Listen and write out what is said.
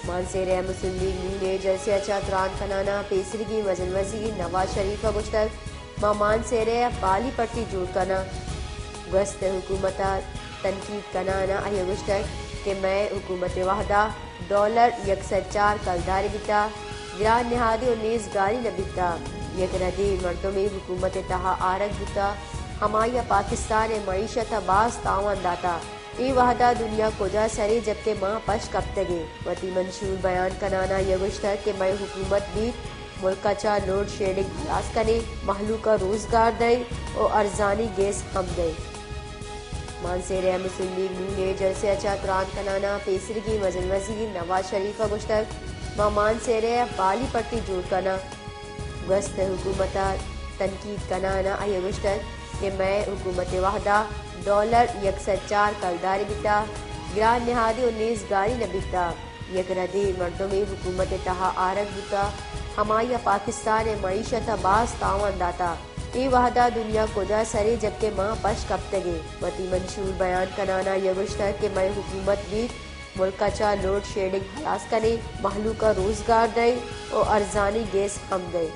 مانسیر مسلم league نون نے جلسہ چاتران کنانا پیسرگی وزن وزیر نواز شریف گشتگ ما مانسیر بالی پٹی جوڑ کنا گست حکومت تنقید کنانا آیا گشتگ کہ میں حکومت وحدہ $104 کلدار بیتا گران نہادی و نیز گاری نبیتا یک ردی مردمی حکومت تہا آرگ بیتا ہمایا پاکستان معیشت باز تاوان داتا ای وحدہ دنیا کجا سری جبکہ ماں پش کب تگے وتی منشور بیان کنانا یہ گشتہ کہ میں حکومت بھی ملکہ چا لوڈ شیڈنگ خلاص کنے محلوکہ روزگار دے اور ارزانی گیس ہم دے مانسیر مسلم لیگ نون نے جلسہ چاتران کنانا پیسرگی وزن وزیر نواز شریف گشتگ ما مانسیر بالی پٹی جوڑ کنا گست حکومت تنقید کنانا آیا گشتگ کہ میں حکومت وحدہ $104 کلدار بیتا گران نہادی و نیز گاری نبیتا یک ردی مردمی حکومت تہا آرگ بیتا ہمایا پاکستان معیشت باز تاوان داتا ای وحدہ دنیا کجا سری جبکہ ماں پش کب تگے وتی منشور بیان کنانا یہ گشتہ کہ میں حکومت بھی ملکہ چا لوڈ شیڈنگ خلاص کنے محلوکہ روزگار دے اور ارزانی گیس ہم دے